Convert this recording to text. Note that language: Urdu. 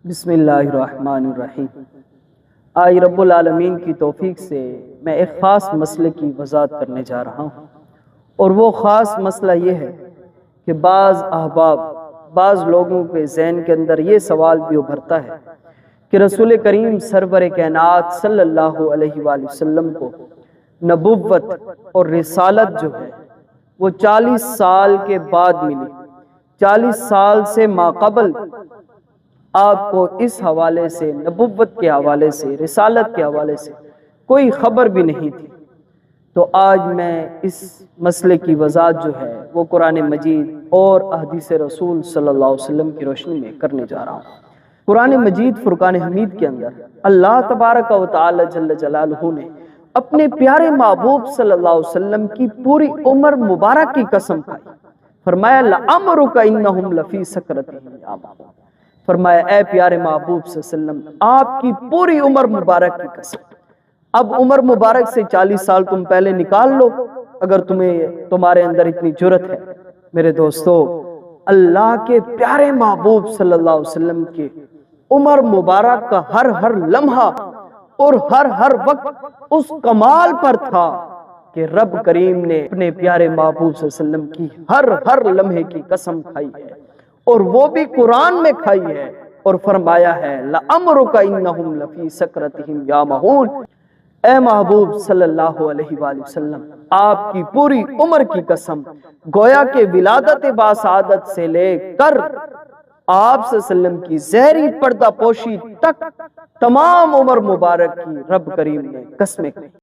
بسم اللہ الرحمن الرحیم۔ آج رب العالمین کی توفیق سے میں ایک خاص مسئلے کی وضاحت کرنے جا رہا ہوں، اور وہ خاص مسئلہ یہ ہے کہ بعض احباب، بعض لوگوں کے ذہن کے اندر یہ سوال بھی ابھرتا ہے کہ رسول کریم سرور کائنات صلی اللہ علیہ وآلہ وسلم کو نبوت اور رسالت جو ہے وہ 40 سال کے بعد ملی، 40 سال سے ماقبل آپ کو اس حوالے سے، نبوت کے حوالے سے، رسالت کے حوالے سے کوئی خبر بھی نہیں تھی۔ تو آج میں اس مسئلے کی وضاحت جو ہے وہ قرآن مجید اور احادیث رسول صلی اللہ علیہ وسلم کی روشنی میں کرنے جا رہا ہوں۔ قرآن مجید فرقان حمید کے اندر اللہ تبارک و تعالی جل جلالہ نے اپنے پیارے محبوب صلی اللہ علیہ وسلم کی پوری عمر مبارک کی قسم کھائی، فرمایا لَعَمْرُكَ إِنَّهُمْ لَفِي سَكْرَتِهِمْ يَعْمَهُونَ۔ فرمایا اے پیارے محبوب صلی اللہ علیہ وسلم، آپ کی پوری عمر مبارک کی قسم، اب عمر مبارک سے 40 سال تم پہلے نکال لو اگر تمہارے اندر اتنی جرت ہے۔ میرے دوستو، اللہ کے پیارے محبوب صلی اللہ علیہ وسلم کے عمر مبارک کا ہر لمحہ اور ہر وقت اس کمال پر تھا کہ رب کریم نے اپنے پیارے محبوب صلی اللہ علیہ وسلم کی ہر لمحے کی قسم کھائی ہے، اور وہ بھی قرآن میں کھائی ہے، اور فرمایا ہے لَعَمْرُكَ إِنَّهُمْ لَفِي سَكْرَتِهِمْ يَعْمَهُونَ۔ اے محبوب صلی اللہ علیہ وآلہ وسلم، آپ کی پوری عمر کی قسم، گویا کہ ولادت باسعادت سے لے کر آپ صلی اللہ علیہ وسلم کی زہری پردہ پوشی تک تمام عمر مبارک کی رب کریم نے قسمیں کھائی۔